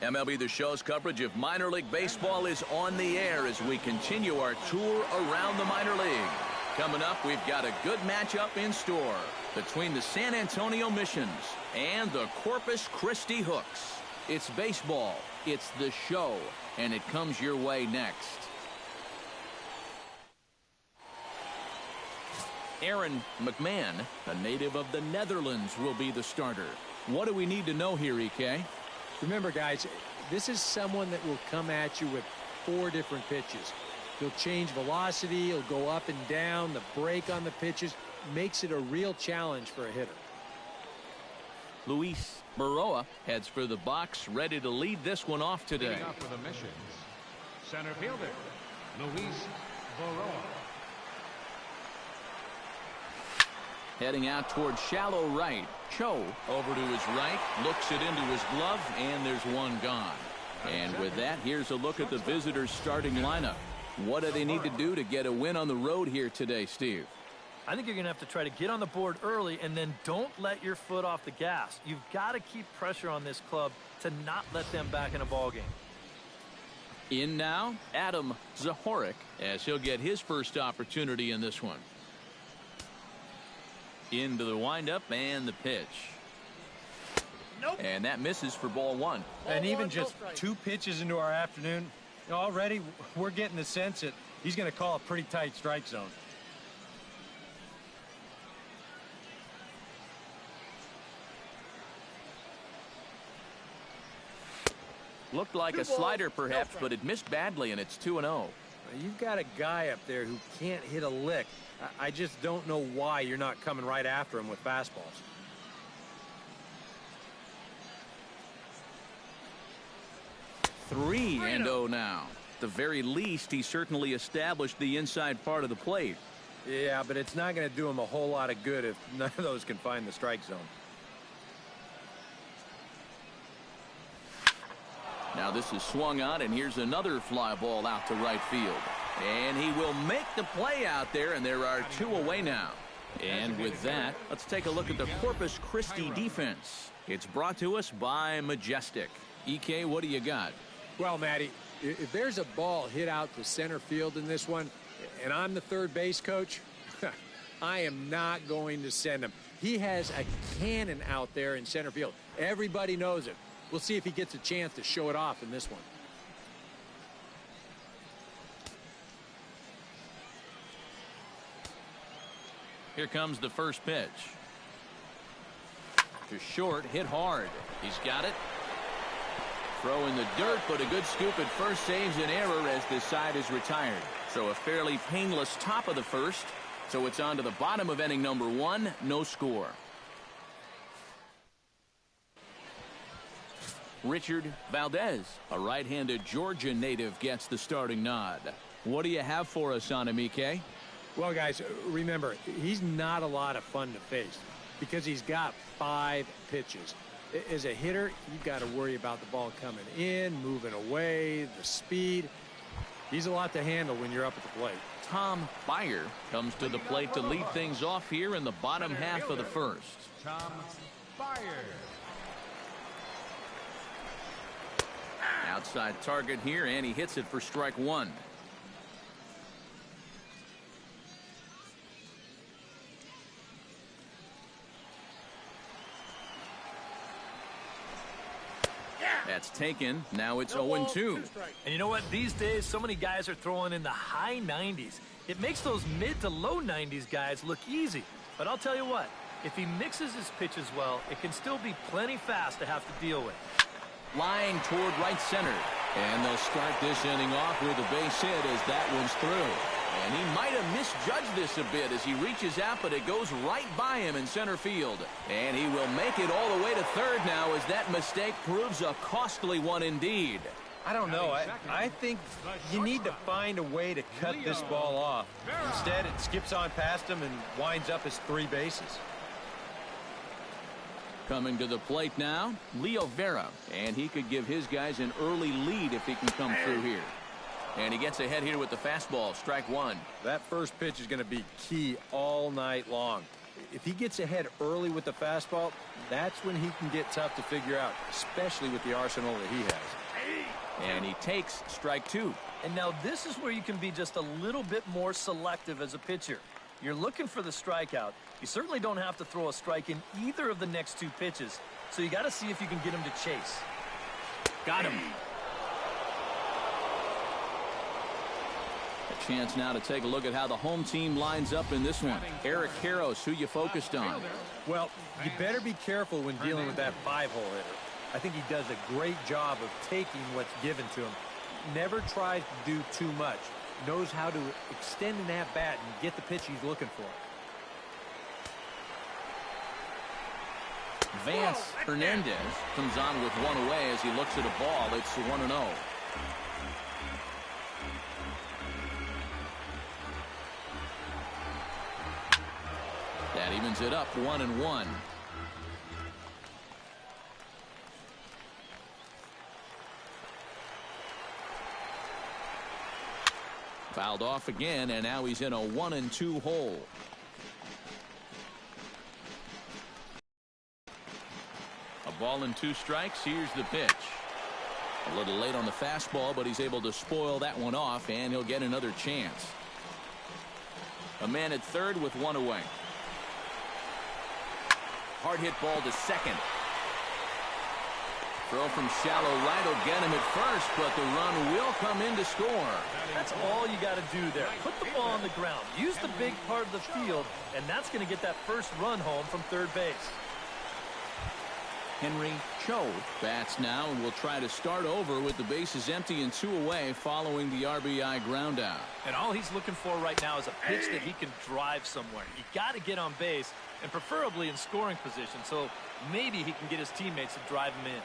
MLB The Show's coverage of minor league baseball is on the air as we continue our tour around the minor league. Coming up, we've got a good matchup in store between the San Antonio Missions and the Corpus Christi Hooks. It's baseball, it's the show, and it comes your way next. Aaron Mcmahon, a native of the Netherlands, will be the starter. What do we need to know here, EK? Remember, guys, this is someone that will come at you with 4 different pitches. He'll change velocity, he'll go up and down, the break on the pitches makes it a real challenge for a hitter. Luis Baroa heads for the box, ready to lead this one off today. Leading up for the Missions, center fielder, Luis Baroa. Heading out toward shallow right. Cho over to his right, looks it into his glove, and there's one gone. And with that, here's a look at the visitors' starting lineup. What do they need to do to get a win on the road here today, Steve? I think you're going to have to try to get on the board early and then don't let your foot off the gas. You've got to keep pressure on this club to not let them back in a ball game. In now, Adam Zahorik, as he'll get his first opportunity in this one. Into the windup and the pitch. Nope. And that misses for ball 1. And even just 2 pitches into our afternoon, already we're getting the sense that he's going to call a pretty tight strike zone. Looked like a slider perhaps, but it missed badly, and it's 2-0. You've got a guy up there who can't hit a lick. I just don't know why you're not coming right after him with fastballs. Three and 0 now. At the very least, he certainly established the inside part of the plate. Yeah, but it's not going to do him a whole lot of good if none of those can find the strike zone. Now this is swung on, and here's another fly ball out to right field. And he will make the play out there, and there are 2 away now. And with that, let's take a look at the Corpus Christi defense. It's brought to us by Majestic. EK, what do you got? Well, Matty, if there's a ball hit out to center field in this one, and I'm the third base coach, I am not going to send him. He has a cannon out there in center field. Everybody knows it. We'll see if he gets a chance to show it off in this one. Here comes the first pitch. To short, hit hard. He's got it. Throw in the dirt, but a good scoop at first saves an error as this side is retired. So a fairly painless top of the first. So it's on to the bottom of inning number 1. No score. Richard Valdez, a right-handed Georgia native, gets the starting nod. What do you have for us on him, EK? Well, guys, remember, he's not a lot of fun to face because he's got 5 pitches. As a hitter, you've got to worry about the ball coming in, moving away, the speed. He's a lot to handle when you're up at the plate. Tom Byer comes to the plate to lead things off here in the bottom half of the first. Tom Byer. Outside target here, and he hits it for strike 1. That's taken. Now it's 0-2. And you know what? These days, so many guys are throwing in the high 90s. It makes those mid to low 90s guys look easy. But I'll tell you what, if he mixes his pitches well, it can still be plenty fast to have to deal with. Flying toward right center. And they'll start this inning off with a base hit as that one's through. And he might have misjudged this a bit as he reaches out, but it goes right by him in center field. And he will make it all the way to third now as that mistake proves a costly one indeed. I don't know. I think you need to find a way to cut this ball off. Instead, it skips on past him and winds up as 3 bases. Coming to the plate now, Leo Vera. And he could give his guys an early lead if he can come through here. And he gets ahead here with the fastball, strike 1. That first pitch is going to be key all night long. If he gets ahead early with the fastball, that's when he can get tough to figure out, especially with the arsenal that he has. And he takes strike 2. And now this is where you can be just a little bit more selective as a pitcher. You're looking for the strikeout. You certainly don't have to throw a strike in either of the next 2 pitches, so you got to see if you can get him to chase. Got him. A chance now to take a look at how the home team lines up in this one. Eric Karros, who you focused on? Well, you better be careful when dealing with that 5-hole hitter. I think he does a great job of taking what's given to him. Never tries to do too much. Knows how to extend an at-bat and get the pitch he's looking for. Vance Hernandez comes on with one away as he looks at a ball. It's 1-0. That evens it up 1-1. Fouled off again, and now he's in a 1-2 hole. A ball and 2 strikes. Here's the pitch. A little late on the fastball, but he's able to spoil that one off, and he'll get another chance. A man at third with 1 away. Hard hit ball to second. Throw from shallow right will get him at first, but the run will come in to score. That's all you got to do there. Put the ball on the ground. Use the big part of the field, and that's going to get that first run home from third base. Henry Cho bats now and will try to start over with the bases empty and 2 away following the RBI ground out. And all he's looking for right now is a pitch that he can drive somewhere. You got to get on base, and preferably in scoring position, so maybe he can get his teammates to drive him in.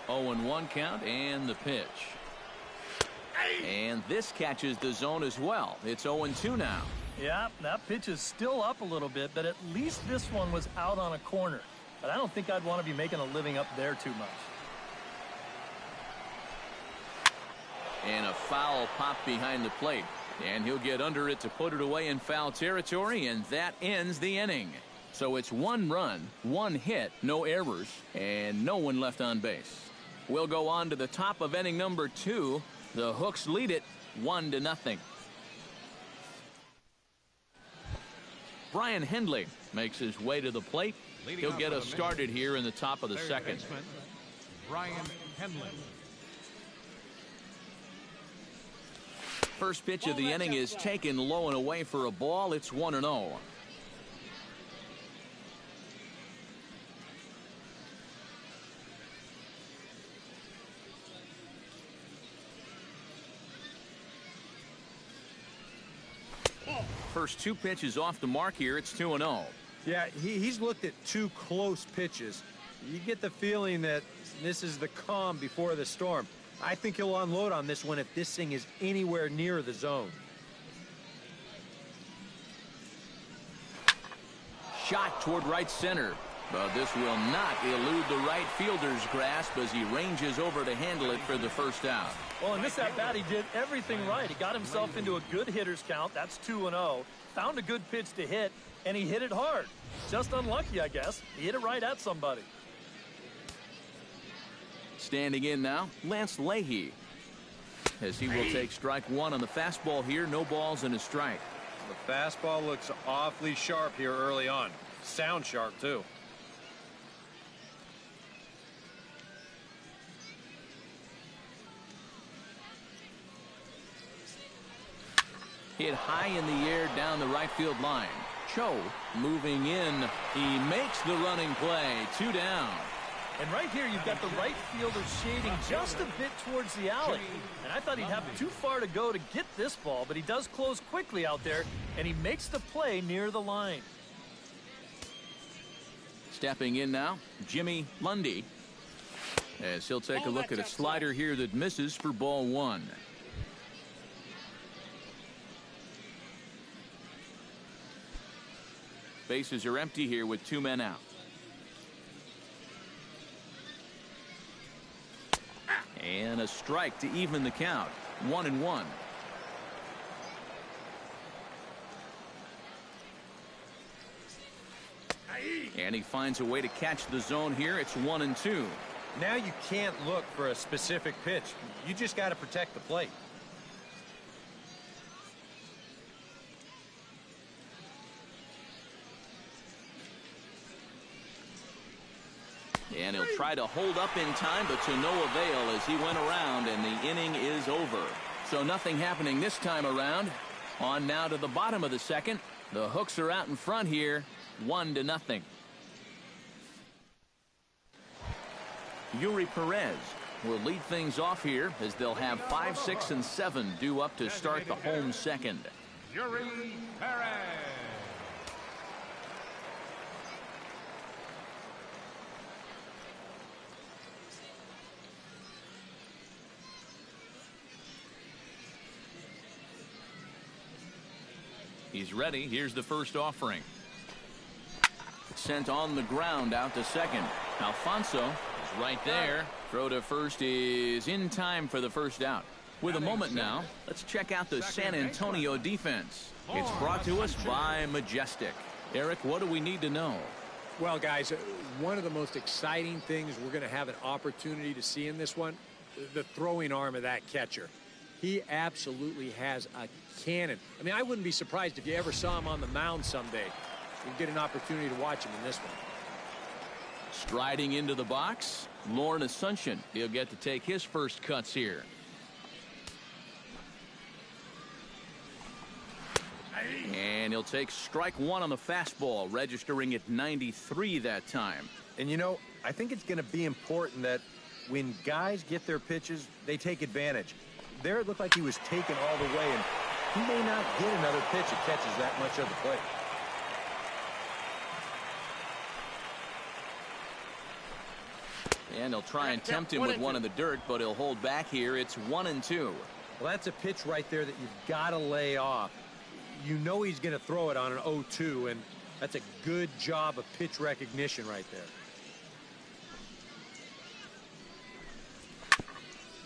0-1 count and the pitch. And this catches the zone as well. It's 0-2 now. Yeah, that pitch is still up a little bit, but at least this one was out on a corner. But I don't think I'd want to be making a living up there too much. And a foul pop behind the plate. And he'll get under it to put it away in foul territory, and that ends the inning. So it's 1 run, 1 hit, no errors, and no one left on base. We'll go on to the top of inning number 2. The Hooks lead it 1-0. Brian Hindley makes his way to the plate. He'll get us started here in the top of the second. Brian Henley. First pitch of the inning is taken low and away for a ball. It's 1-0. First 2 pitches off the mark here. It's 2-0. Yeah, he's looked at 2 close pitches. You get the feeling that this is the calm before the storm. I think he'll unload on this one if this thing is anywhere near the zone. Shot toward right center. But this will not elude the right fielder's grasp as he ranges over to handle it for the first out. Well, in this at-bat, he did everything right. He got himself into a good hitter's count. That's 2-0. Found a good pitch to hit, and he hit it hard. Just unlucky, I guess. He hit it right at somebody. Standing in now, Lance Leahy. As he will take strike 1 on the fastball here. No balls and a strike. The fastball looks awfully sharp here early on. Sound sharp, too. Hit high in the air down the right field line. Cho moving in. He makes the running play. 2 down. And right here, you've got the right fielder shading just a bit towards the alley. And I thought he'd have too far to go to get this ball, but he does close quickly out there, and he makes the play near the line. Stepping in now, Jimmy Lundy. As he'll take a look at a slider here that misses for ball 1. Bases are empty here with 2 men out. And a strike to even the count. 1-1. And he finds a way to catch the zone here. It's 1-2. Now you can't look for a specific pitch. You just got to protect the plate. And he'll try to hold up in time, but to no avail as he went around, and the inning is over. So nothing happening this time around. On now to the bottom of the second. The Hooks are out in front here, 1-0. Yuri Perez will lead things off here as they'll have 5, 6, and 7 due up to start the home second. Yuri Perez. He's ready. Here's the first offering. Sent on the ground out to second. Alfonso is right there. Throw to first is in time for the first out. With a moment now, let's check out the San Antonio defense. It's brought to us by Majestic. Eric, what do we need to know? Well, guys, one of the most exciting things we're going to have an opportunity to see in this one, the throwing arm of that catcher. He absolutely has a cannon. I mean, I wouldn't be surprised if you ever saw him on the mound someday. You'll get an opportunity to watch him in this one. Striding into the box, Lauren Asuncion. He'll get to take his first cuts here. And he'll take strike one on the fastball, registering at 93 that time. And, you know, I think it's going to be important that when guys get their pitches, they take advantage. There it looked like he was taken all the way, and he may not get another pitch that catches that much of the plate. And he'll try and tempt him with one in the dirt, but he'll hold back here. It's 1-2. Well, that's a pitch right there that you've got to lay off. You know he's going to throw it on an 0-2, and that's a good job of pitch recognition right there.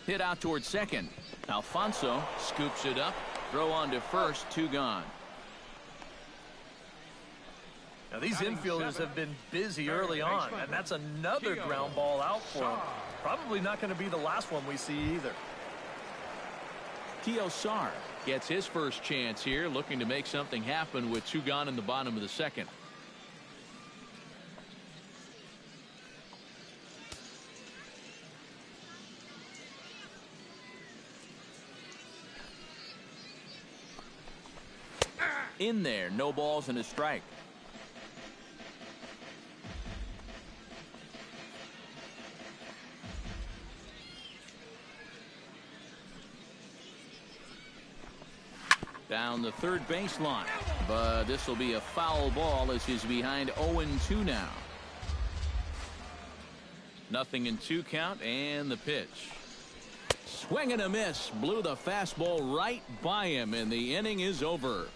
Hit out towards second. Alfonso scoops it up. Throw on to first. 2 gone. Now, these infielders have been busy early on, and that's another ground ball out for him. Probably not going to be the last one we see either. Tio Sar gets his first chance here, looking to make something happen with 2 gone in the bottom of the second. In there, no balls and a strike. Down the third baseline, but this will be a foul ball as he's behind 0-2 now. 0-2 count, and the pitch. Swing and a miss, blew the fastball right by him, and the inning is over.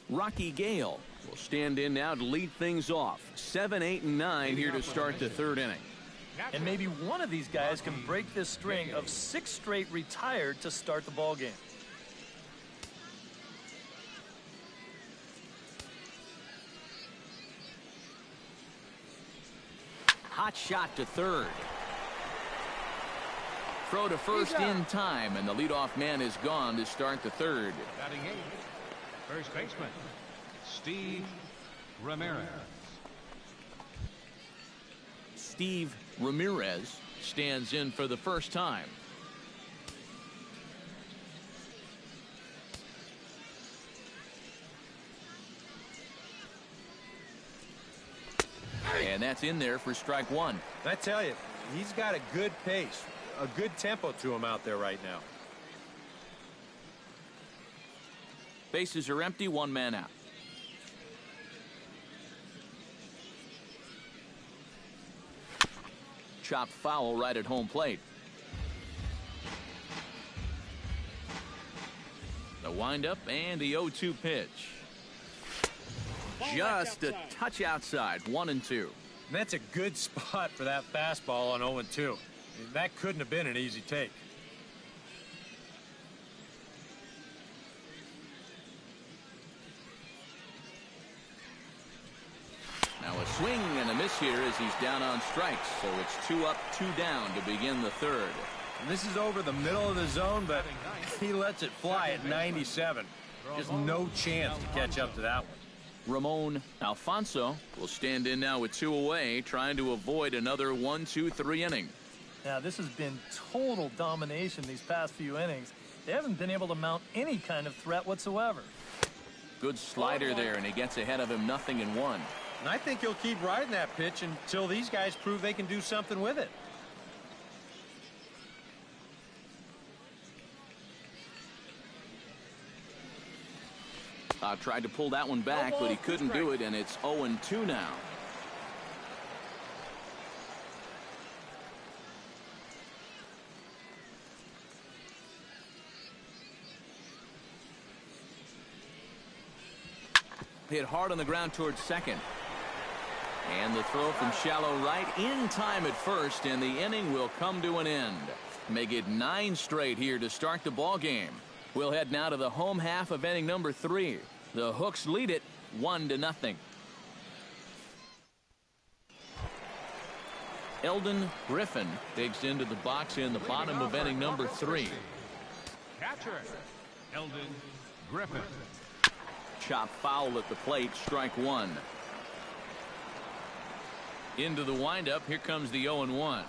Rocky Gale will stand in now to lead things off. 7, 8, and 9 here to start the third inning. And maybe one of these guys can break this string of 6 straight retired to start the ball game. Hot shot to third. Throw to first in time, and the leadoff man is gone to start the third. Batting 8, first baseman, Steve Ramirez. Steve Ramirez stands in for the first time. And that's in there for strike one. I tell you, he's got a good pace, a good tempo to him out there right now. Bases are empty, 1 man out. Chopped foul right at home plate. The windup and the 0-2 pitch. Just a touch outside, 1-2. And that's a good spot for that fastball on 0-2. I mean, that couldn't have been an easy take. Now a swing and a miss here as he's down on strikes. So it's 2 up, 2 down to begin the third. And this is over the middle of the zone, but he lets it fly at 97. Just no chance to catch up to that one. Ramon Alfonso will stand in now with 2 away, trying to avoid another 1-2-3 inning. Now, this has been total domination these past few innings. They haven't been able to mount any kind of threat whatsoever. Good slider there, and he gets ahead of him 0-1. And I think he'll keep riding that pitch until these guys prove they can do something with it. Tried to pull that one back, but he couldn't do it, and it's 0-2 now. Hit hard on the ground towards second. And the throw from shallow right in time at first, and the inning will come to an end. Make it 9 straight here to start the ball game. We'll head now to the home half of inning number 3. The Hooks lead it 1-0. Eldon Griffin digs into the box in the bottom of inning number 3. Catcher, Eldon Griffin. Chop foul at the plate, strike 1. Into the windup, here comes the 0-1.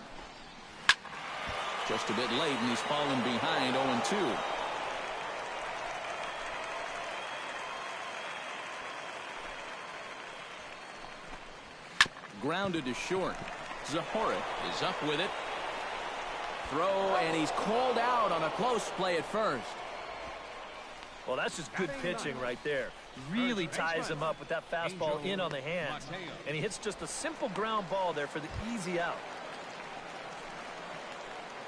Just a bit late, and he's fallen behind 0-2. Grounded to short. Zahorik is up with it. Throw, and he's called out on a close play at first. Well, that's just good pitching right there. Really ties him up with that fastball in on the hands. And he hits just a simple ground ball there for the easy out.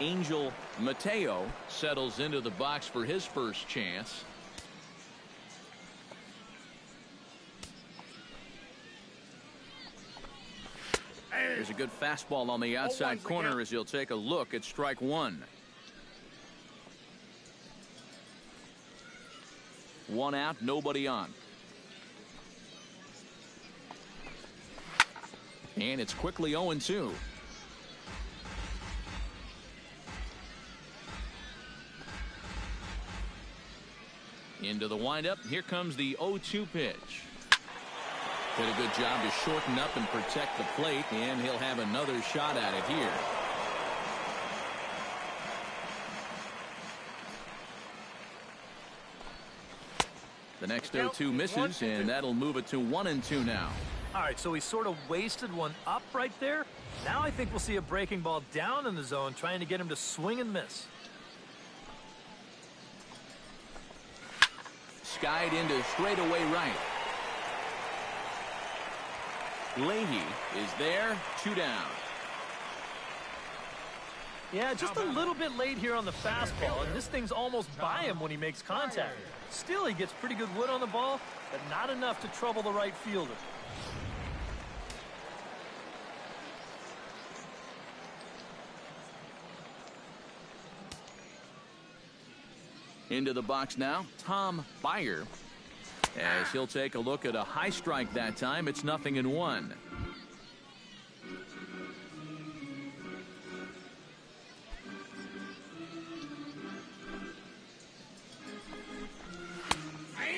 Angel Mateo settles into the box for his first chance. There's a good fastball on the outside corner as he'll take a look at strike 1. 1 out, nobody on. And it's quickly 0-2. Into the windup. Here comes the 0-2 pitch. Did a good job to shorten up and protect the plate, and he'll have another shot at it here. The next 0-2 misses, and that'll move it to 1-2 now. All right, so he sort of wasted one up right there. Now I think we'll see a breaking ball down in the zone, trying to get him to swing and miss. Skied into straightaway right. Leahy is there, 2 down. Yeah, just a little bit late here on the fastball, and this thing's almost by him when he makes contact. Still, he gets pretty good wood on the ball, but not enough to trouble the right fielder. Into the box now, Tom Byer. As he'll take a look at a high strike that time, it's 0-1.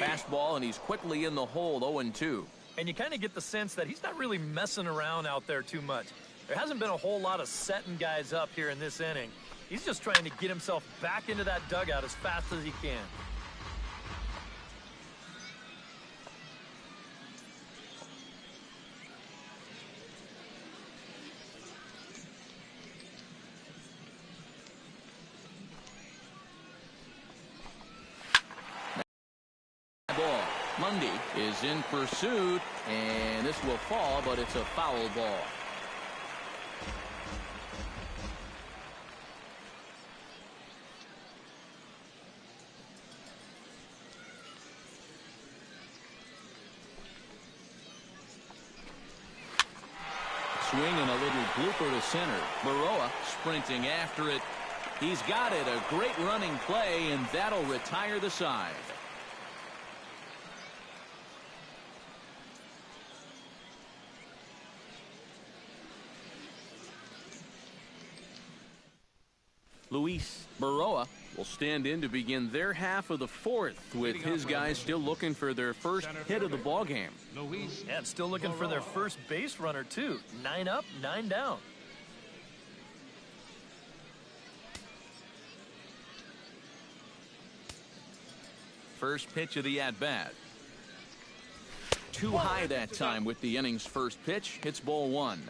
Fastball, and he's quickly in the hole, 0-2. And you kind of get the sense that he's not really messing around out there too much. There hasn't been a whole lot of setting guys up here in this inning. He's just trying to get himself back into that dugout as fast as he can. Ball. Mundy is in pursuit, and this will fall, but it's a foul ball. swing and a little blooper to center. Baroa sprinting after it. He's got it. A great running play, and that'll retire the side. Luis Baroa will stand in to begin their half of the fourth, with his guys still looking for their first hit of the ball game. And still looking for their first base runner, too. 9 up, 9 down. First pitch of the at-bat. Too high that time with the inning's first pitch. Hits ball one.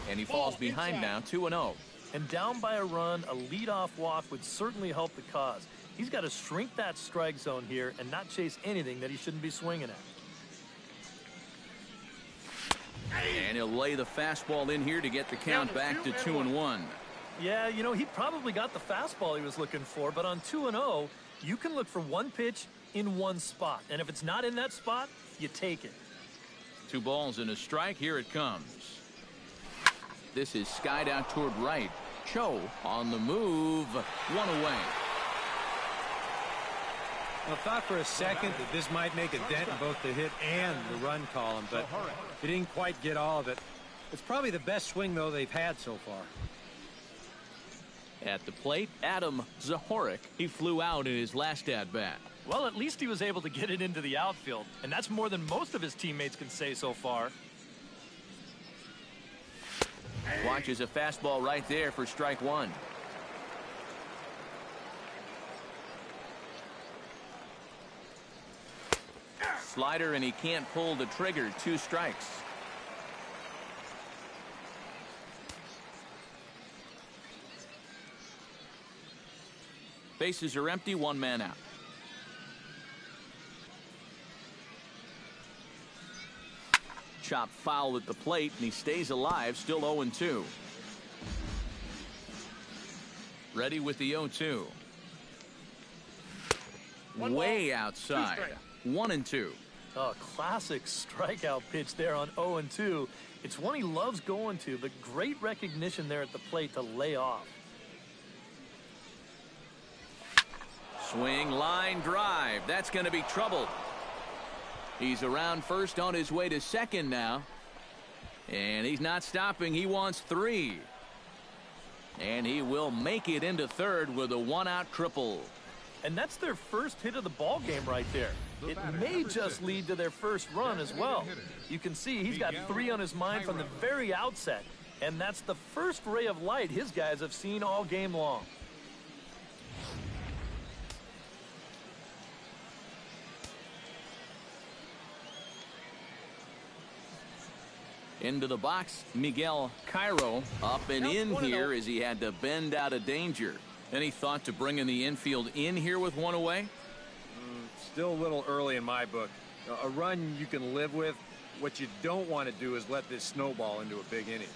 And he falls behind now, 2-0. And down by a run, a leadoff walk would certainly help the cause. He's got to shrink that strike zone here and not chase anything that he shouldn't be swinging at. And he'll lay the fastball in here to get the count back to 2-1. Yeah, you know, he probably got the fastball he was looking for, but on 2-0, you can look for one pitch in one spot. And if it's not in that spot, you take it. 2 balls and a strike. Here it comes. This is skied out toward right. Cho on the move. 1 away. I thought for a second that this might make a dent in both the hit and the run column, but he didn't quite get all of it. It's probably the best swing, though, they've had so far. At the plate, Adam Zahorik. He flew out in his last at-bat. Well, at least he was able to get it into the outfield, and that's more than most of his teammates can say so far. Watches a fastball right there for strike one. Slider, and he can't pull the trigger. 2 strikes. Bases are empty, 1 man out. Chop foul at the plate, and he stays alive, still 0-2. Ready with the 0-2. Way outside. 1-2. Oh, classic strikeout pitch there on 0-2. It's one he loves going to, but great recognition there at the plate to lay off. Swing, line drive. That's going to be trouble. He's around first, on his way to second now. And he's not stopping. He wants 3. And he will make it into third with a 1-out triple. And that's their first hit of the ball game right there. It may just lead to their first run as well. You can see he's got 3 on his mind from the very outset. And that's the first ray of light his guys have seen all game long. Into the box, Miguel Cairo up and in here as he had to bend out of danger. Any thought to bringing the infield in here with 1 away? Still a little early in my book. A run you can live with. What you don't want to do is let this snowball into a big inning.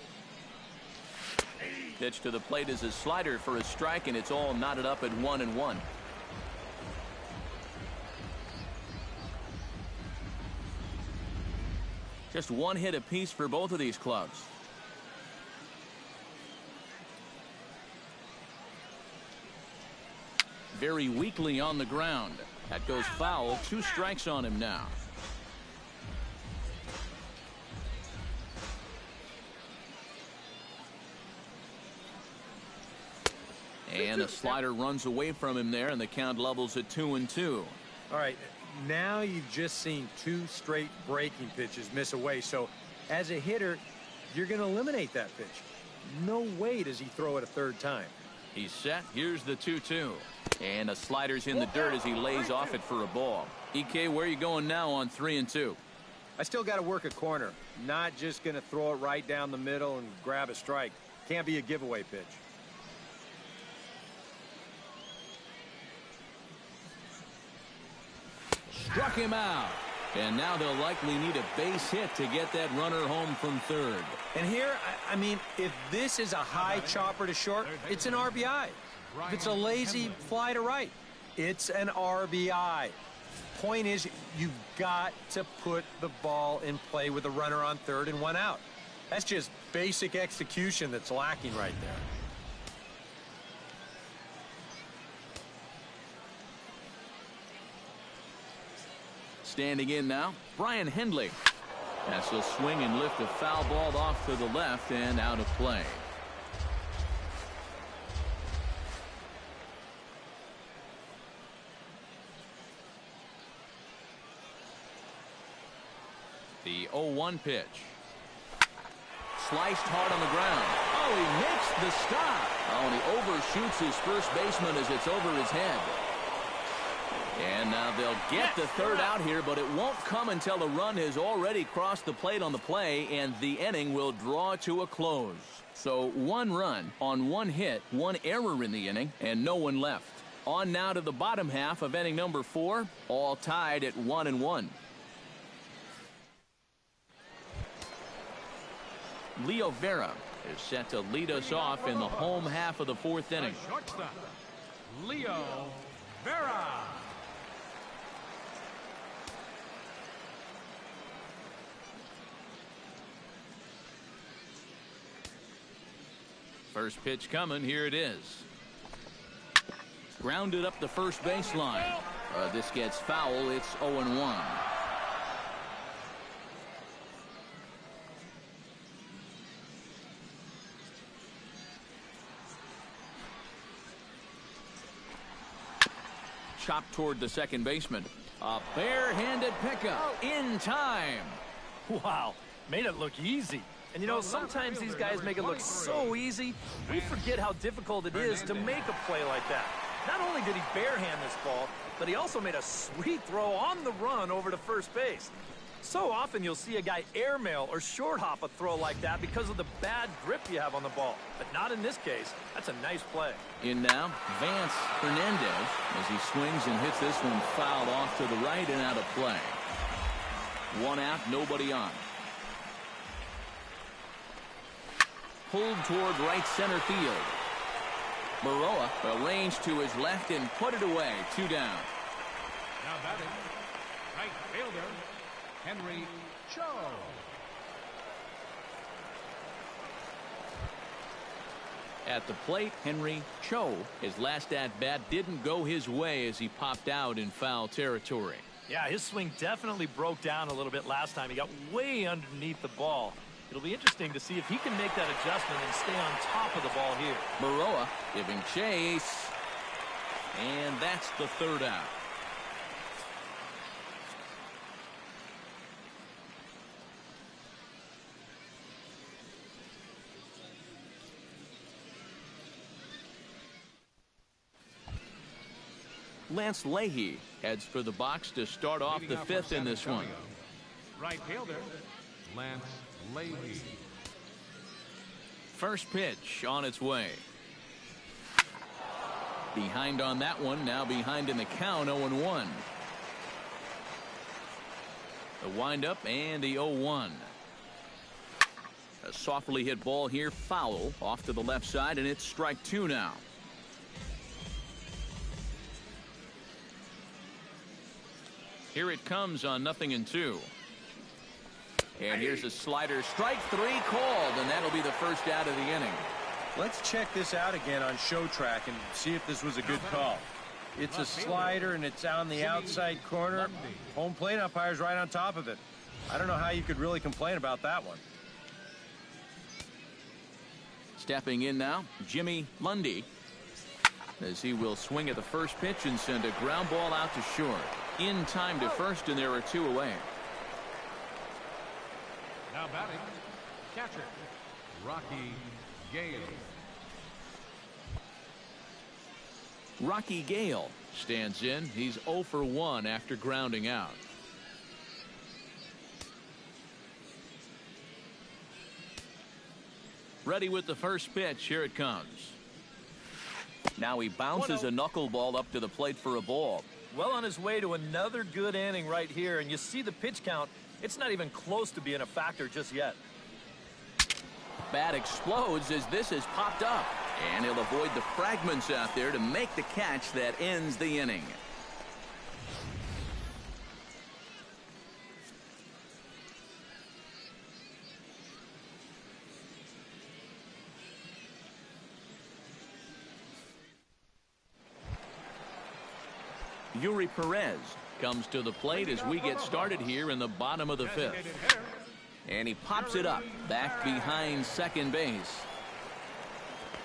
Pitch to the plate is a slider for a strike, and it's all knotted up at 1-1. Just 1 hit apiece for both of these clubs. Very weakly on the ground. That goes foul. 2 strikes on him now. And a slider runs away from him there, and the count levels at 2-2. All right, now you've just seen 2 straight breaking pitches miss away. So as a hitter, you're going to eliminate that pitch. No way does he throw it a 3rd time. He's set. Here's the 2-2. And a slider's in the dirt as he lays off it for a ball. EK, where are you going now on 3-2? I still got to work a corner. Not just going to throw it right down the middle and grab a strike. Can't be a giveaway pitch. Struck him out. And now they'll likely need a base hit to get that runner home from third. And here, I mean, if this is a high chopper to short, it's an RBI. If it's a lazy fly to right, it's an RBI. Point is, you've got to put the ball in play with a runner on third and one out. That's just basic execution that's lacking right there. Standing in now, Brian Hendley. As he'll swing and lift a foul ball off to the left and out of play. The 0-1 pitch. Sliced hard on the ground. Oh, he makes the stop. Oh, and he overshoots his first baseman as it's over his head. And now they'll get the third out here, but it won't come until the run has already crossed the plate on the play, and the inning will draw to a close. So 1 run on 1 hit, 1 error in the inning, and no one left. On now to the bottom half of inning number 4, all tied at 1-1. Leo Vera is set to lead us off in the home half of the 4th inning. Shortstop, Leo Vera. First pitch coming. Here it is. Grounded up the first baseline. This gets foul. It's 0-1. Chopped toward the second baseman. A barehanded pickup in time. Wow, made it look easy. And you know, sometimes these guys make it look so easy, we forget how difficult it is to make a play like that. Not only did he barehand this ball, but he also made a sweet throw on the run over to first base. So often you'll see a guy airmail or short hop a throw like that because of the bad grip you have on the ball. But not in this case. That's a nice play. In now, Vance Hernandez as he swings and hits this one fouled off to the right and out of play. 1 out, nobody on. Pulled toward right center field. Maroa arranged to his left and put it away. 2 down. Now batting, right fielder, Henry Cho. At the plate, Henry Cho. His last at-bat didn't go his way as he popped out in foul territory. Yeah, his swing definitely broke down a little bit last time. He got way underneath the ball. It'll be interesting to see if he can make that adjustment and stay on top of the ball here. Maroa giving chase. And that's the 3rd out. Lance Leahy heads for the box to start off the 5th in this one. Right fielder, Lance Leahy. First pitch on its way. Behind on that one, now behind in the count, 0-1. The windup and the 0-1. A softly hit ball here, foul off to the left side, and it's strike 2 now. Here it comes on 0-2. And here's a slider. Strike 3 called, and that'll be the first out of the inning. Let's check this out again on show track and see if this was a good call. It's a slider, and it's on the outside corner. Home plate umpire's right on top of it. I don't know how you could really complain about that one. Stepping in now, Jimmy Lundy, as he will swing at the first pitch and send a ground ball out to short. In time to first, and there are 2 away. Now batting, catcher, Rocky Gale. Rocky Gale stands in. He's 0 for 1 after grounding out. Ready with the first pitch. Here it comes. Now he bounces a knuckleball up to the plate for a ball. Well on his way to another good inning right here, and you see the pitch count. It's not even close to being a factor just yet. Bat explodes as this is popped up, and he'll avoid the fragments out there to make the catch that ends the inning. Yuri Perez comes to the plate as we get started here in the bottom of the fifth. And he pops it up back behind second base.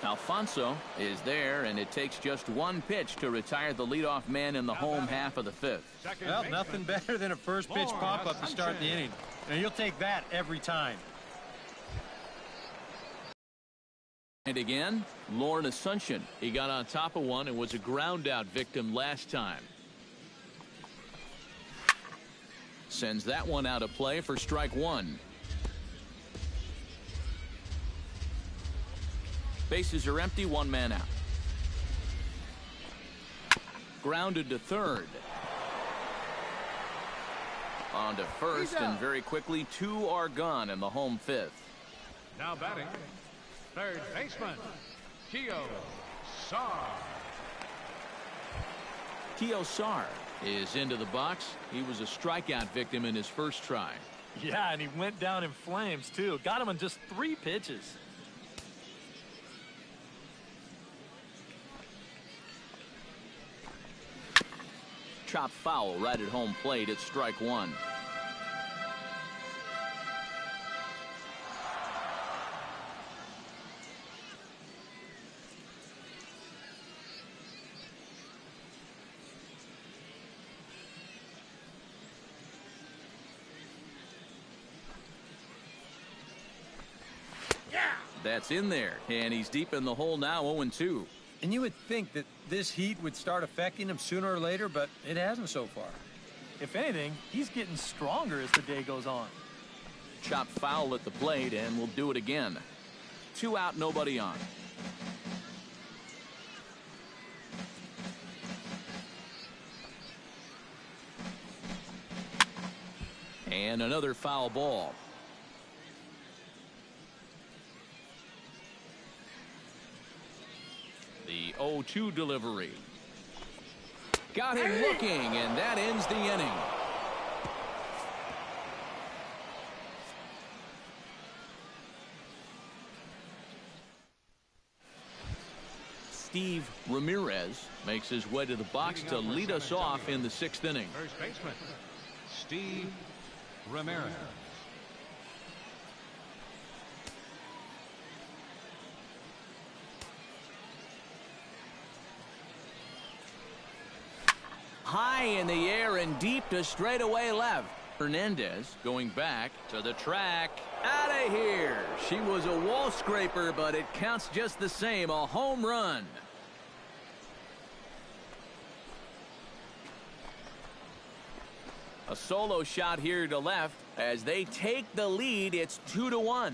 Alfonso is there, and it takes just one pitch to retire the leadoff man in the home half of the fifth. Well, nothing better than a first pitch pop-up to start the inning. And you'll take that every time. And again, Lauren Asuncion. He got on top of one and was a ground-out victim last time. Sends that one out of play for strike one. Bases are empty, one man out. Grounded to third. On to first, and very quickly, two are gone in the home fifth. Now batting, third baseman, Keo Sar. Keo Sar is into the box. He was a strikeout victim in his first try. Yeah, and he went down in flames, too. Got him on just 3 pitches. Chopped foul right at home plate at strike one. That's in there, and he's deep in the hole now, 0-2. And you would think that this heat would start affecting him sooner or later, but it hasn't so far. If anything, he's getting stronger as the day goes on. Chopped foul at the plate, and we'll do it again. 2 out, nobody on. And another foul ball. The 0-2 delivery. Got him looking, and that ends the inning. Steve Ramirez makes his way to the box to lead us off in the 6th inning. First baseman, Steve Ramirez. High in the air and deep to straightaway left. Hernandez going back to the track. Out of here. She was a wall scraper, but it counts just the same. A home run. A solo shot here to left. As they take the lead, it's 2-1.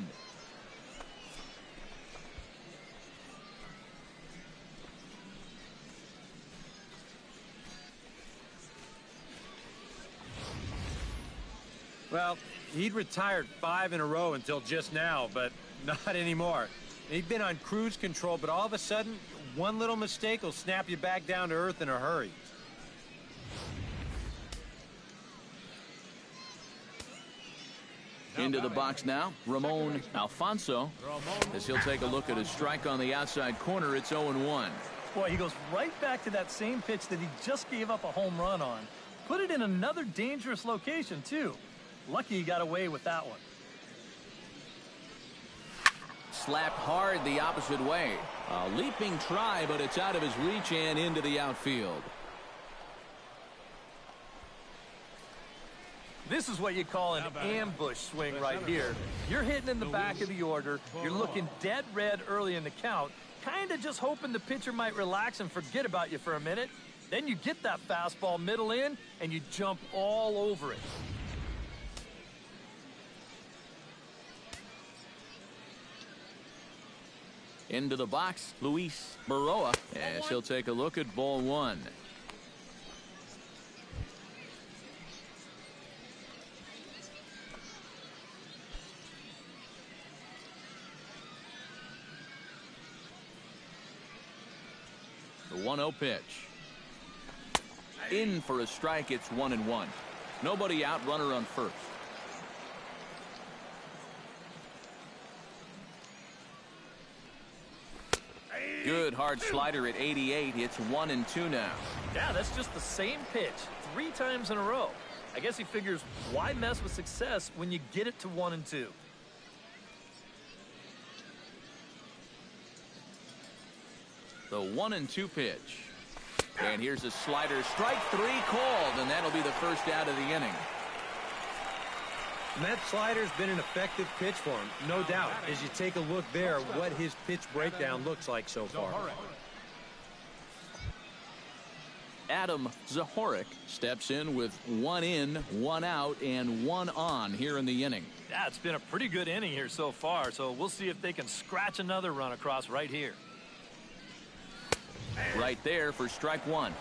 Well, he'd retired 5 in a row until just now, but not anymore. He'd been on cruise control, but all of a sudden, one little mistake will snap you back down to earth in a hurry. Into the box now, Ramon Alfonso, as he'll take a look at his strike on the outside corner. It's 0-1. Boy, he goes right back to that same pitch that he just gave up a home run on. Put it in another dangerous location, too. Lucky he got away with that one. Slapped hard the opposite way. A leaping try, but it's out of his reach and into the outfield. This is what you call an ambush swing right here. You're hitting in the back of the order. You're looking dead red early in the count, kind of just hoping the pitcher might relax and forget about you for a minute. Then you get that fastball middle in, and you jump all over it. Into the box, Luis Baroa, as he'll take a look at ball one. The 1-0 pitch. In for a strike. It's 1-1. Nobody out, runner on first. Good hard slider at 88. It's 1-2 now. Yeah, that's just the same pitch 3 times in a row. I guess he figures, why mess with success when you get it to 1-2? The 1-2 pitch. And here's a slider. Strike 3 called, and that'll be the first out of the inning. And that slider's been an effective pitch for him, no doubt. As you take a look there, what his pitch breakdown looks like so far. Adam Zahorik steps in with 1 in, 1 out, and 1 on here in the inning. Yeah, it's been a pretty good inning here so far, so we'll see if they can scratch another run across right here. Right there for strike 1.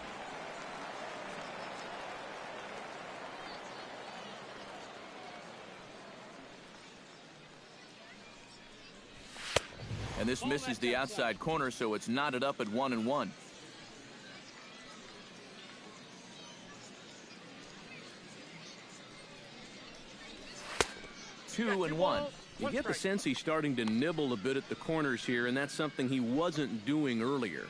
And this misses the outside corner, so it's knotted up at 1-1. Two and one. You get the sense he's starting to nibble a bit at the corners here, and that's something he wasn't doing earlier.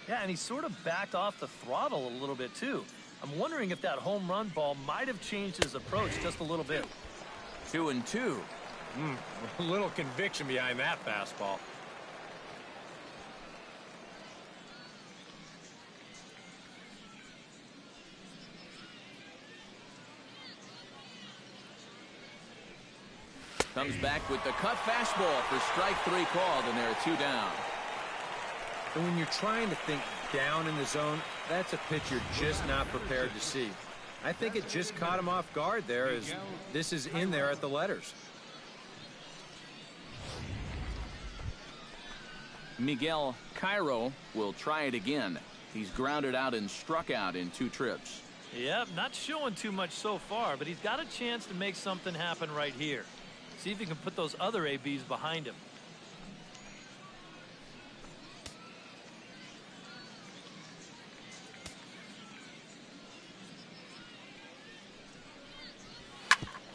Yeah, and he sort of backed off the throttle a little bit, too. I'm wondering if that home run ball might have changed his approach just a little bit. 2-2. A little conviction behind that fastball. Comes back with the cut fastball for strike 3 called, and there are 2 down. And when you're trying to think down in the zone, that's a pitch you're just not prepared to see. I think it just caught him off guard there, as this is in there at the letters. Miguel Cairo will try it again. He's grounded out and struck out in 2 trips. Yep, not showing too much so far, but he's got a chance to make something happen right here. See if he can put those other ABs behind him.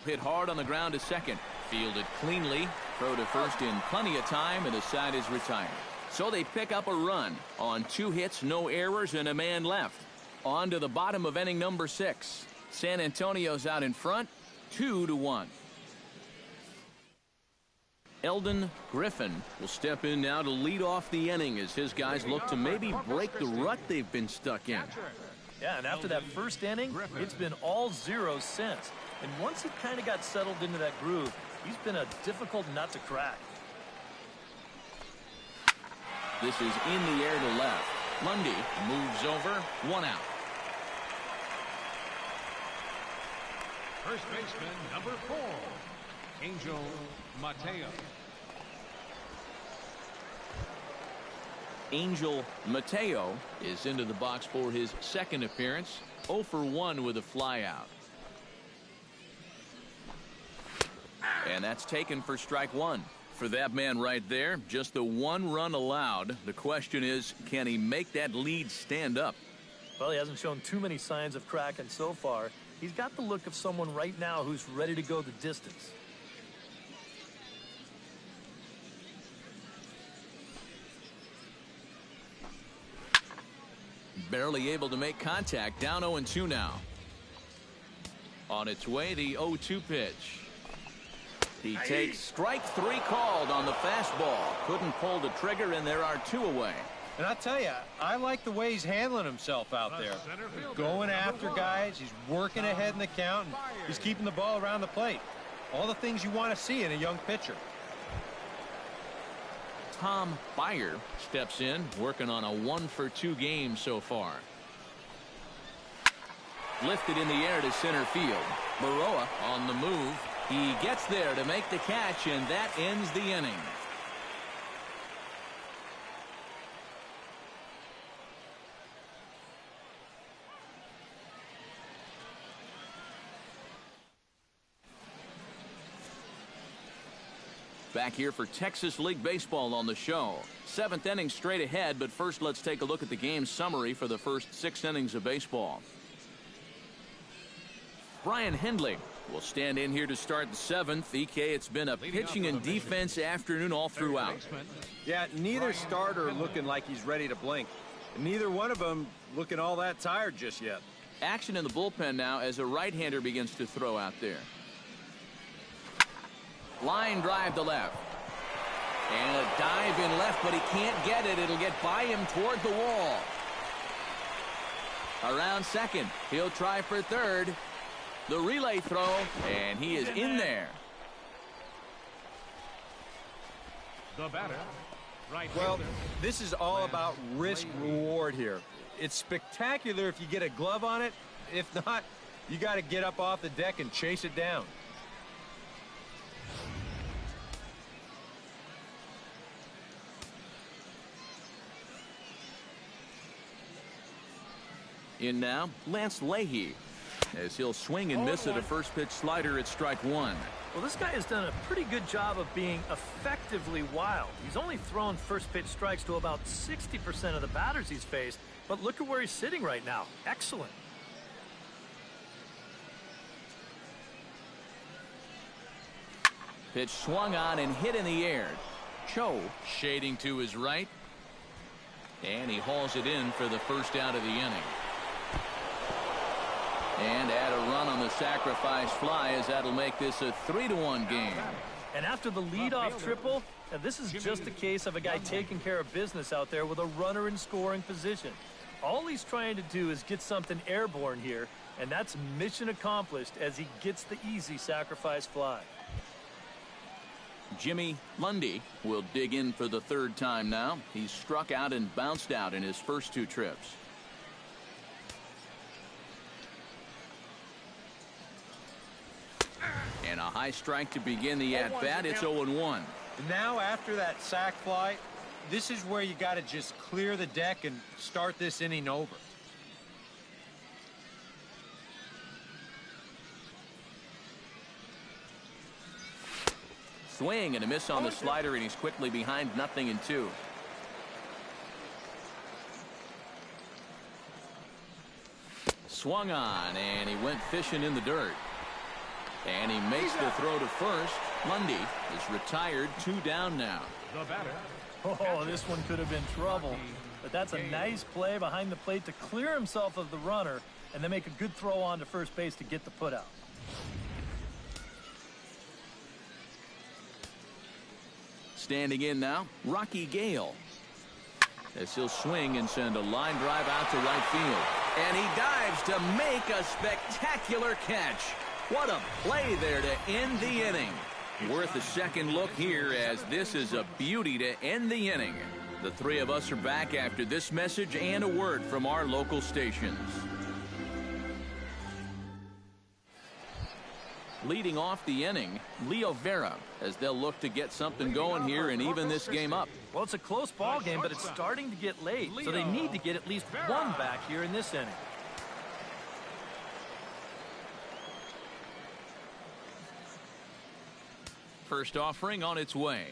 Hit hard on the ground to second. Fielded cleanly. Throw to first in plenty of time, and the side is retired. So they pick up a run on 2 hits, no errors, and a man left. On to the bottom of inning number 6. San Antonio's out in front, 2-1. Eldon Griffin will step in now to lead off the inning as his guys look to maybe break the rut they've been stuck in. Yeah, and after that first inning, it's been all zeros since. And once he kind of got settled into that groove, he's been a difficult nut to crack. This is in the air to left. Lundy moves over, 1 out. First baseman, number 4, Angel Mateo. Angel Mateo is into the box for his second appearance. 0 for 1 with a flyout. And that's taken for strike 1. For that man right there, just the 1 run allowed. The question is, can he make that lead stand up? Well, he hasn't shown too many signs of cracking so far. He's got the look of someone right now who's ready to go the distance. Barely able to make contact. Down 0-2 now. On its way, the 0-2 pitch. He takes strike 3 called on the fastball. Couldn't pull the trigger, and there are 2 away. And I'll tell you, I like the way he's handling himself out there. Going after guys, he's working ahead in the count, and he's keeping the ball around the plate. All the things you want to see in a young pitcher. Tom Byer steps in, working on a 1 for 2 game so far. Lifted in the air to center field. Baroa on the move. He gets there to make the catch, and that ends the inning. Back here for Texas League Baseball on the show. 7th inning straight ahead, but first let's take a look at the game summary for the first 6 innings of baseball. Brian Hendley will stand in here to start the 7th. EK, it's been a pitching and defense afternoon all throughout. Yeah, neither starter looking like he's ready to blink. And neither one of them looking all that tired just yet. Action in the bullpen now as a right-hander begins to throw out there. Line drive to left. And a dive in left, but he can't get it. It'll get by him toward the wall. Around second. He'll try for third. The relay throw, and he is in there. The batter, right Well, fielder. this is all about risk-reward here. It's spectacular if you get a glove on it. If not, you got to get up off the deck and chase it down. In now, Lance Leahy, as he'll swing and miss at a first pitch slider at strike 1. Well, this guy has done a pretty good job of being effectively wild. He's only thrown first pitch strikes to about 60% of the batters he's faced, but look at where he's sitting right now. Excellent. Pitch swung on and hit in the air. Cho shading to his right. And he hauls it in for the first out of the inning. And add a run on the sacrifice fly, as that'll make this a 3-1 game. And after the leadoff triple, this is just a case of a guy taking care of business out there with a runner in scoring position. All he's trying to do is get something airborne here, and that's mission accomplished as he gets the easy sacrifice fly. Jimmy Lundy will dig in for the 3rd time now. He's struck out and bounced out in his first 2 trips. And a high strike to begin the at-bat. It's 0-1. Now, after that sac fly, this is where you got to just clear the deck and start this inning over. Swing and a miss on the slider, and he's quickly behind 0-2. Swung on, and he went fishing in the dirt. And he makes the throw to first. Lundy is retired, 2 down now. The batter. Oh, this one could have been trouble. But that's a nice play behind the plate to clear himself of the runner and then make a good throw on to first base to get the putout. Standing in now, Rocky Gale, as he'll swing and send a line drive out to right field. And he dives to make a spectacular catch. What a play there to end the inning. Worth a second look here, as this is a beauty to end the inning. The 3 of us are back after this message and a word from our local stations. Leading off the inning, Leo Vera, as they'll look to get something going here and even this game up. Well, it's a close ball game, but it's starting to get late, so they need to get at least 1 back here in this inning. First offering on its way.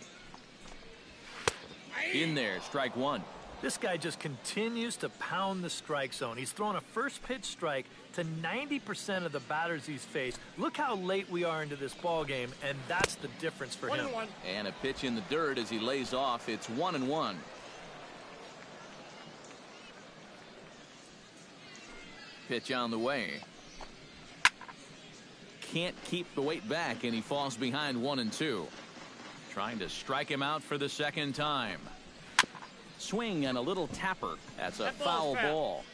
In there, strike 1. This guy just continues to pound the strike zone. He's thrown a first pitch strike to 90% of the batters he's faced. Look how late we are into this ball game, and that's the difference for him. And a pitch in the dirt as he lays off. It's 1-1. Pitch on the way. Can't keep the weight back, and he falls behind 1-2. Trying to strike him out for the 2nd time. Swing and a little tapper. That's a foul ball.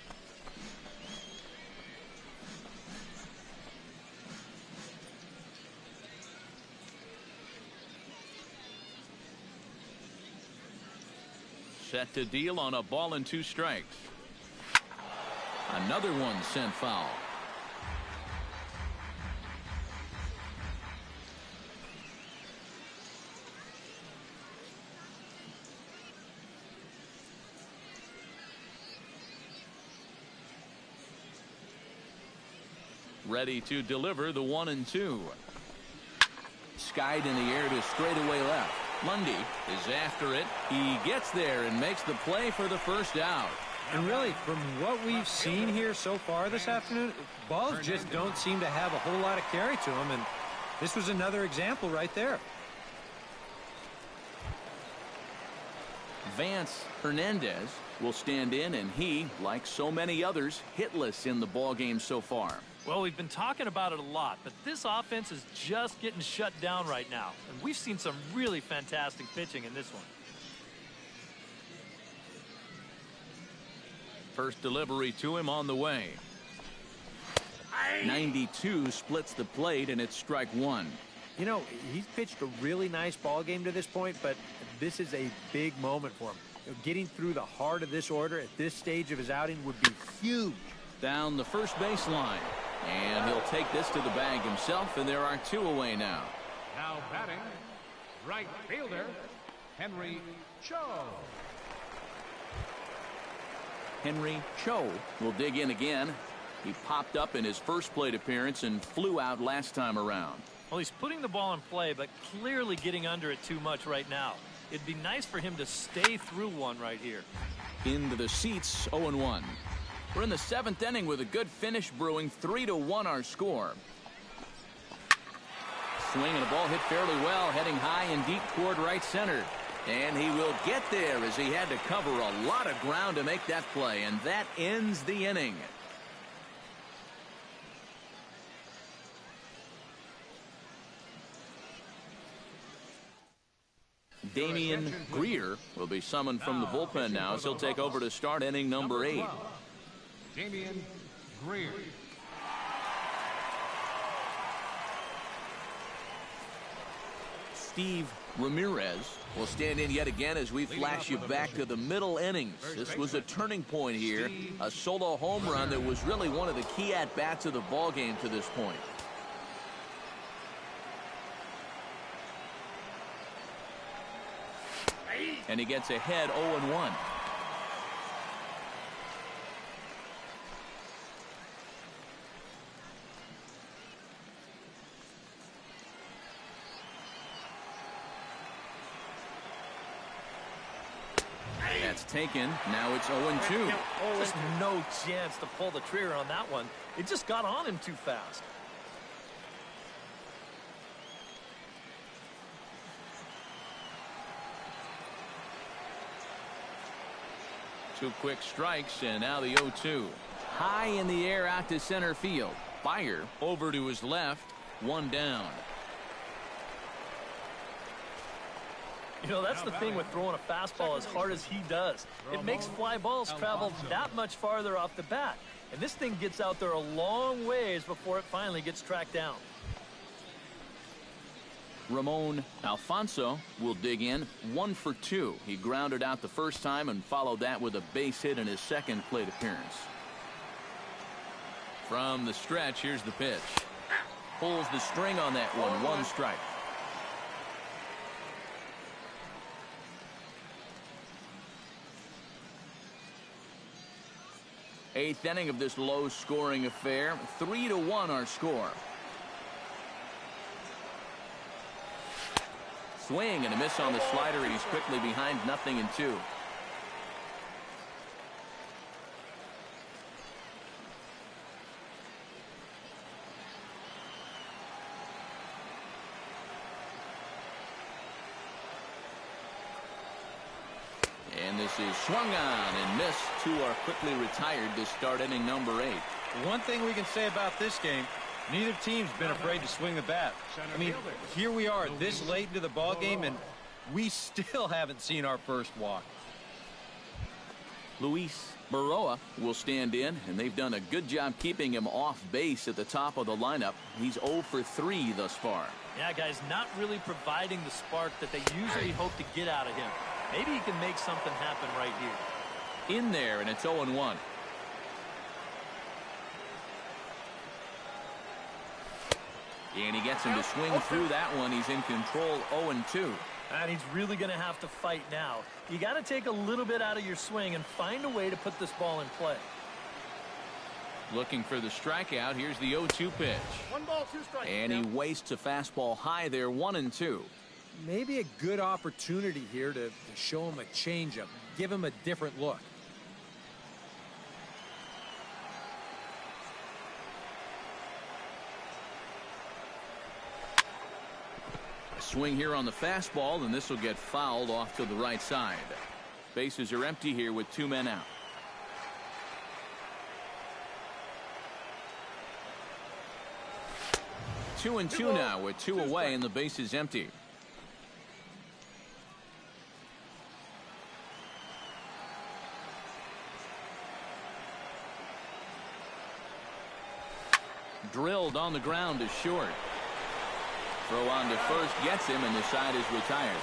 Set to deal on a ball and 2 strikes. Another one sent foul. Ready to deliver the 1-2. Skied in the air to straightaway left. Lundy is after it. He gets there and makes the play for the first out. And really, from what we've seen here so far this afternoon, balls just don't seem to have a whole lot of carry to them, and this was another example right there. Vance Hernandez will stand in, and he, like so many others, hitless in the ball game so far. Well, we've been talking about it a lot, but this offense is just getting shut down right now. And we've seen some really fantastic pitching in this one. First delivery to him on the way. 92 splits the plate, and it's strike one. You know, he's pitched a really nice ball game to this point, but this is a big moment for him. Getting through the heart of this order at this stage of his outing would be huge. Down the first base line. And he'll take this to the bag himself, and there are two away now. Now batting, right fielder, Henry Cho. Henry Cho will dig in again. He popped up in his first plate appearance and flew out last time around. Well, he's putting the ball in play, but clearly getting under it too much right now. It'd be nice for him to stay through one right here. Into the seats, 0-1. We're in the seventh inning with a good finish brewing. 3-1 our score. Swing and a ball hit fairly well, heading high and deep toward right center. And he will get there as he had to cover a lot of ground to make that play. And that ends the inning. Damian Greer will be summoned from the bullpen now as he'll take over to start inning number 8. Damian Greer. Steve Ramirez will stand in yet again as we flash you back to the middle innings. This was a turning point here, a solo home run that was really one of the key at-bats of the ball game to this point. And he gets ahead 0-1. That's taken. Now it's 0-2. Just no chance to pull the trigger on that one. It just got on him too fast. Two quick strikes, and now the 0-2. High in the air out to center field. Fire over to his left. One down. You know, that's the thing with throwing a fastball as hard as he does. It makes fly balls travel that much farther off the bat. And this thing gets out there a long ways before it finally gets tracked down. Ramon Alfonso will dig in. 1 for 2. He grounded out the first time and followed that with a base hit in his second plate appearance. From the stretch, here's the pitch. Pulls the string on that one. 1 strike. Eighth inning of this low-scoring affair. 3-1 our score. Swing and a miss on the slider, and he's quickly behind 0-2. And this is swung on and missed. Two are quickly retired to start inning number 8. One thing we can say about this game, neither team's been afraid to swing the bat. I mean, here we are this late into the ball game, and we still haven't seen our first walk. Luis Baroa will stand in, and they've done a good job keeping him off base at the top of the lineup. He's 0 for 3 thus far. Yeah, guys, not really providing the spark that they usually hope to get out of him. Maybe he can make something happen right here. In there, and it's 0-1. And he gets him to swing through that one. He's in control, 0-2. And he's really going to have to fight now. You got to take a little bit out of your swing and find a way to put this ball in play. Looking for the strikeout. Here's the 0-2 pitch. 1 ball, 2 strikes. And he wastes a fastball high there, 1-2. Maybe a good opportunity here to show him a changeup, give him a different look. A swing here on the fastball, and this will get fouled off to the right side. Bases are empty here with 2 men out. 2-2 now with 2 away and the base is empty. Drilled on the ground is short. Throw on to first gets him, and the side is retired.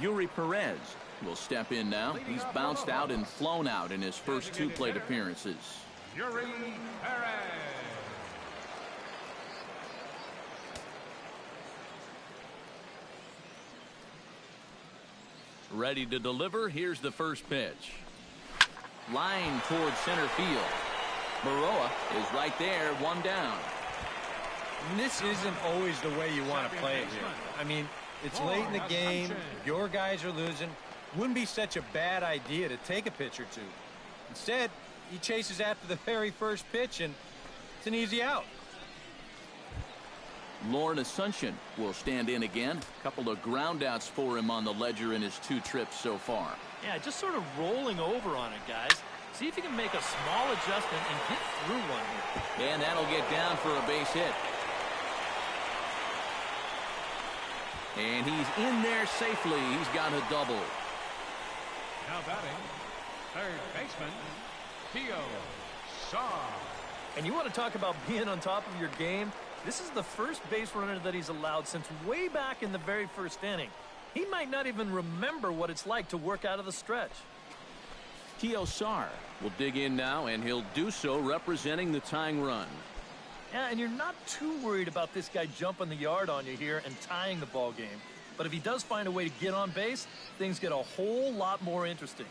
Yuri Perez will step in now. He's bounced out and flown out in his first 2 plate appearances. Yuri Perez. Ready to deliver. Here's the first pitch. Line towards center field. Baroa is right there, 1 down. And this isn't always the way you want to play it here. I mean, it's late in the game. Your guys are losing. Wouldn't be such a bad idea to take a pitch or 2. Instead, he chases after the very first pitch, and it's an easy out. Lauren Asuncion will stand in again. A couple of groundouts for him on the ledger in his 2 trips so far. Yeah, just sort of rolling over on it, guys. See if you can make a small adjustment and get through one here. And that'll get down for a base hit. And he's in there safely. He's got a double. Now batting, third baseman, Mateo. And you want to talk about being on top of your game? This is the first base runner that he's allowed since way back in the very first inning. He might not even remember what it's like to work out of the stretch. Tio Sar will dig in now, and he'll do so representing the tying run. Yeah, and you're not too worried about this guy jumping the yard on you here and tying the ball game. But if he does find a way to get on base, things get a whole lot more interesting.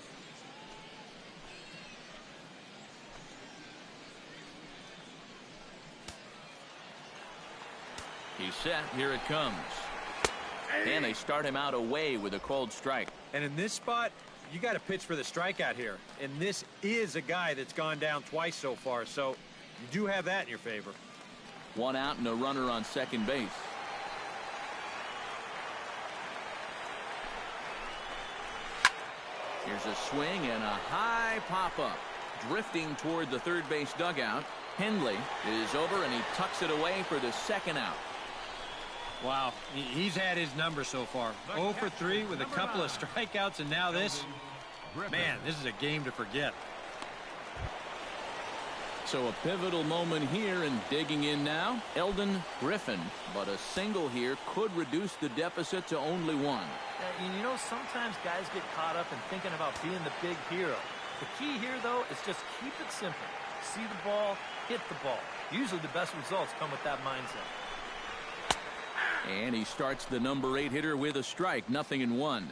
He's set. Here it comes. And they start him out away with a called strike. And in this spot, you got to pitch for the strikeout here. And this is a guy that's gone down twice so far, so you do have that in your favor. 1 out and a runner on second base. Here's a swing and a high pop-up. Drifting toward the third base dugout. Hendley is over, and he tucks it away for the 2nd out. Wow, he's had his number so far. 0 for 3 with a couple of strikeouts, and now this. Man, this is a game to forget. So a pivotal moment here, and digging in now, Eldon Griffin. But a single here could reduce the deficit to only 1. And you know, sometimes guys get caught up in thinking about being the big hero. The key here, though, is just keep it simple. See the ball, hit the ball. Usually the best results come with that mindset. And he starts the number 8 hitter with a strike. 0-1.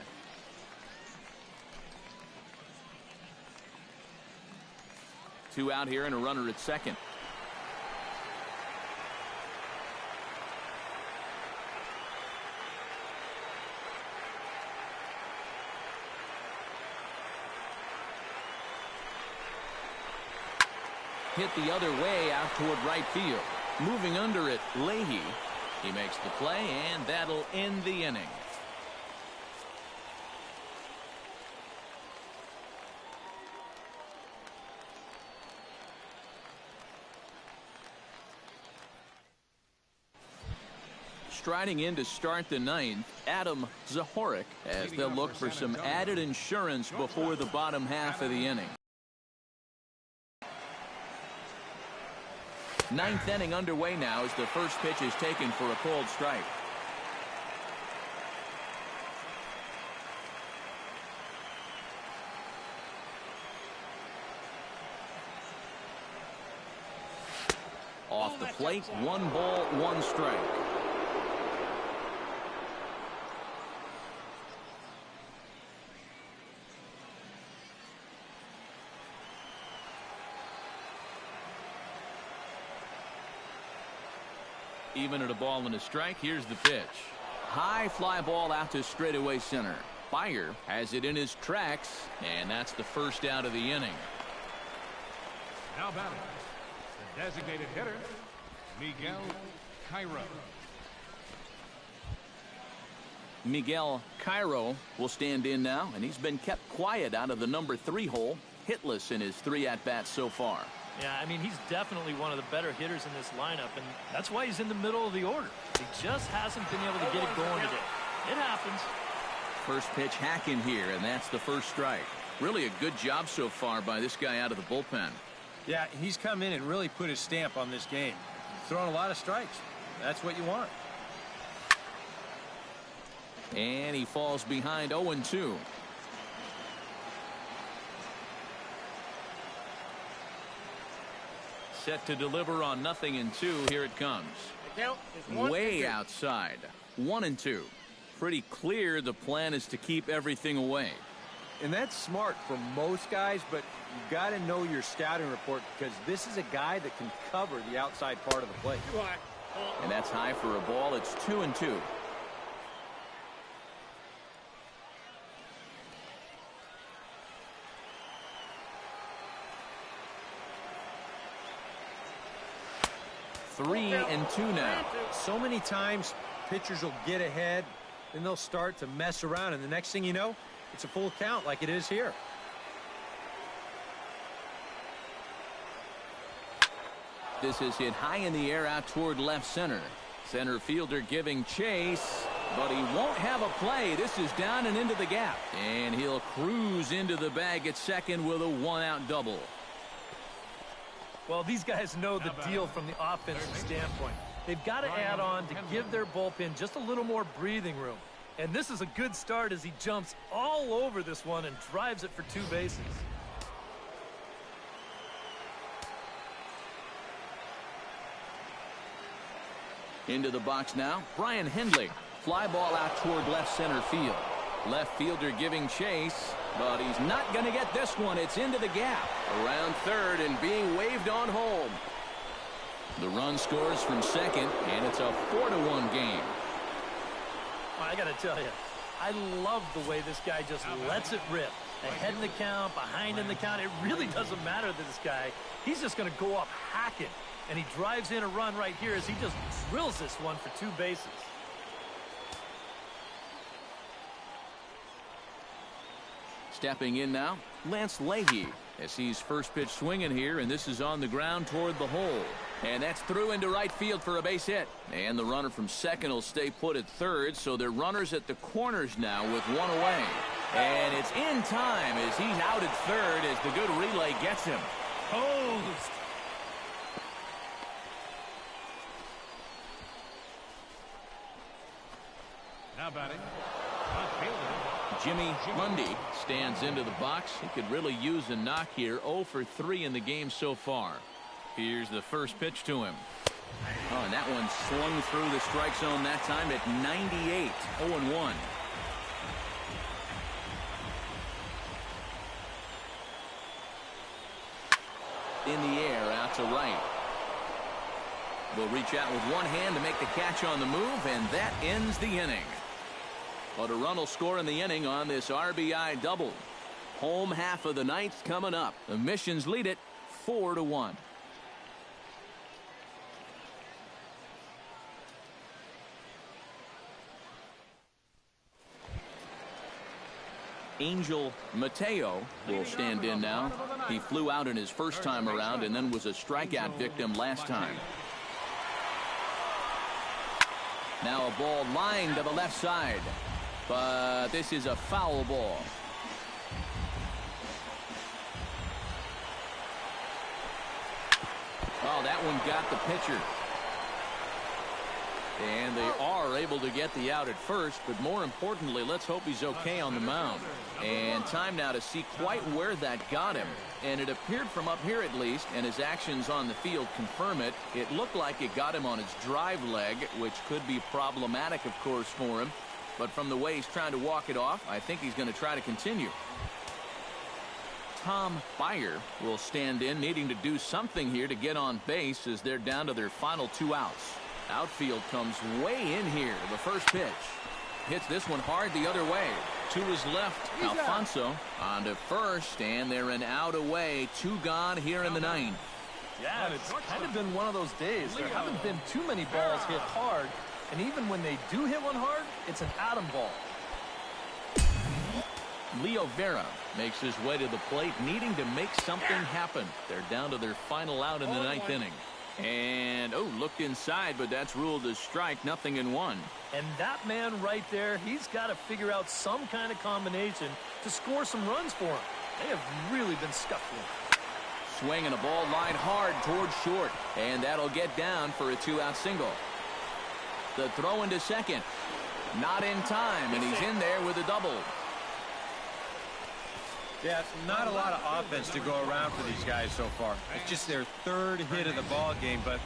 Two out here and a runner at second. Hit the other way out toward right field. Moving under it, Leahy. He makes the play, and that'll end the inning. Striding in to start the 9th, Adam Zahorik, as they'll look for some added insurance before the bottom half of the inning. 9th inning underway now as the first pitch is taken for a called strike. Off the plate, 1 ball, 1 strike. Even at a ball and a strike, here's the pitch. High fly ball out to straightaway center. Fire has it in his tracks, and that's the first out of the inning. Now batting, the designated hitter, Miguel Cairo. Miguel Cairo will stand in now, and he's been kept quiet out of the number 3 hole, hitless in his 3 at-bats so far. Yeah, I mean, he's definitely one of the better hitters in this lineup, and that's why he's in the middle of the order. He just hasn't been able to get it going today. It happens. First pitch hacking here, and that's the first strike. Really a good job so far by this guy out of the bullpen. Yeah, he's come in and really put his stamp on this game. He's throwing a lot of strikes. That's what you want. And he falls behind 0-2. Set to deliver on 0-2. Here it comes. Way outside. 1-2. Pretty clear the plan is to keep everything away. And that's smart for most guys, but you've got to know your scouting report because this is a guy that can cover the outside part of the plate. And that's high for a ball. It's 2-2. Three and 2 now. So many times pitchers will get ahead, then they'll start to mess around, and the next thing you know, it's a full count like it is here. This is hit high in the air out toward left center. Center fielder giving chase, but he won't have a play. This is down and into the gap, and he'll cruise into the bag at second with a 1-out double. Well, these guys know the deal from the offensive standpoint. They've got to add on to give their bullpen just a little more breathing room. And this is a good start as he jumps all over this one and drives it for 2 bases. Into the box now, Brian Hendley. Fly ball out toward left center field. Left fielder giving chase, but he's not going to get this one. It's into the gap. Around third and being waved on home. The run scores from second, and it's a 4-1 game. I got to tell you, I love the way this guy just lets it rip. Ahead in the count, behind in the count. It really doesn't matter to this guy. He's just going to go up hacking. And he drives in a run right here as he just drills this one for 2 bases. Stepping in now, Lance Leahy, as he's first pitch swinging here, and this is on the ground toward the hole. And that's through into right field for a base hit. And the runner from second will stay put at third, so they're runners at the corners now with 1 away. And it's in time as he's out at third as the good relay gets him. Posed. Now batting, left fielder Jimmy Mundy stands into the box. He could really use a knock here. 0 for 3 in the game so far. Here's the first pitch to him. Oh, and that one slung through the strike zone that time at 98. 0-1. In the air, out to right. Will reach out with one hand to make the catch on the move, and that ends the inning. But a run will score in the inning on this RBI double. Home half of the ninth coming up. The Missions lead it 4-1. Angel Mateo will stand in now. He flew out in his first time around and then was a strikeout victim last time. Now a ball lined to the left side, but this is a foul ball. Oh, that one got the pitcher. And they are able to get the out at first, but more importantly, let's hope he's okay on the mound. And time now to see quite where that got him. And it appeared from up here at least, and his actions on the field confirm it. It looked like it got him on his drive leg, which could be problematic, of course, for him. But from the way he's trying to walk it off, I think he's going to try to continue. Tom Byer will stand in, needing to do something here to get on base as they're down to their final 2 outs. Outfield comes way in here. The first pitch. Hits this one hard the other way. To his left. Alfonso on to first, and they're an out away. 2 gone here in the 9th. Yeah, and it's kind of been one of those days. There haven't been too many balls hit hard, and even when they do hit one hard, it's an atom ball. Leo Vera makes his way to the plate, needing to make something happen. They're down to their final out in the 9th inning. And, looked inside, but that's ruled as strike, 0-1. And that man right there, he's got to figure out some kind of combination to score some runs for him. They have really been scuffling. Swinging a ball line hard towards short, and that'll get down for a 2-out single. The throw into second. Not in time, and he's in there with a double. Yeah, it's not a lot of offense to go around for these guys so far. It's just their 3rd hit of the ball game, but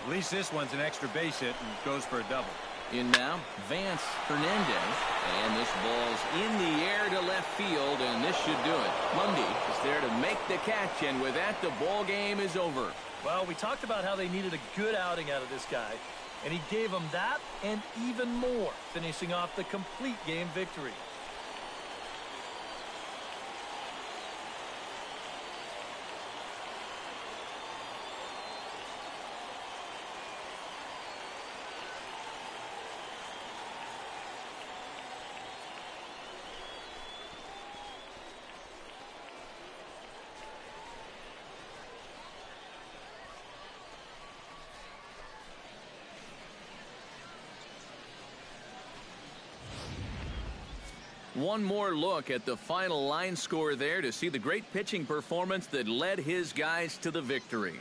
at least this one's an extra base hit and goes for a double. In now, Vance Hernandez, and this ball's in the air to left field, and this should do it. Mundy is there to make the catch, and with that, the ball game is over. Well, we talked about how they needed a good outing out of this guy, and he gave them that and even more, finishing off the complete game victory. One more look at the final line score there to see the great pitching performance that led his guys to the victory.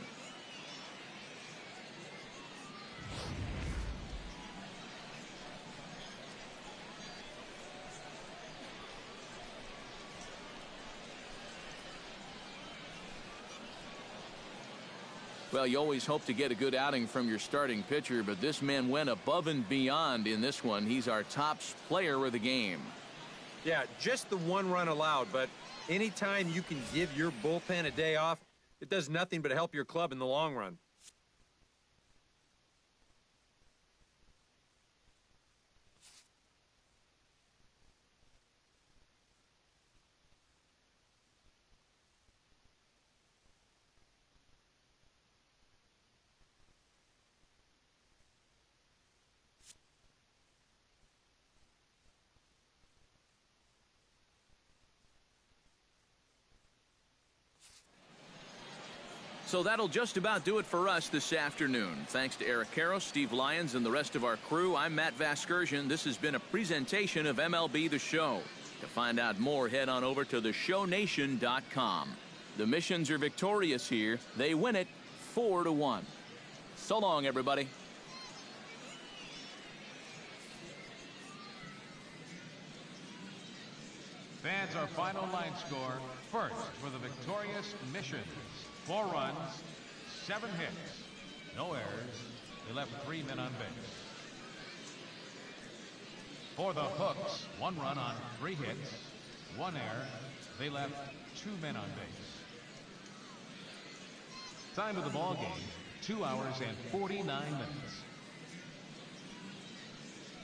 Well, you always hope to get a good outing from your starting pitcher, but this man went above and beyond in this one. He's our top player of the game. Yeah, just the 1 run allowed, but anytime you can give your bullpen a day off, it does nothing but help your club in the long run. So that'll just about do it for us this afternoon. Thanks to Eric Karros, Steve Lyons, and the rest of our crew. I'm Matt Vasgersian. This has been a presentation of MLB The Show. To find out more, head on over to theshownation.com. The Missions are victorious here. They win it 4-1. So long, everybody. Fans, our final line score. First for the victorious Missions. 4 runs, 7 hits, no errors. They left 3 men on base. For the Hooks, 1 run on 3 hits, 1 error. They left 2 men on base. Time of the ball game, 2 hours and 49 minutes.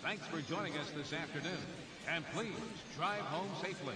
Thanks for joining us this afternoon, and please drive home safely.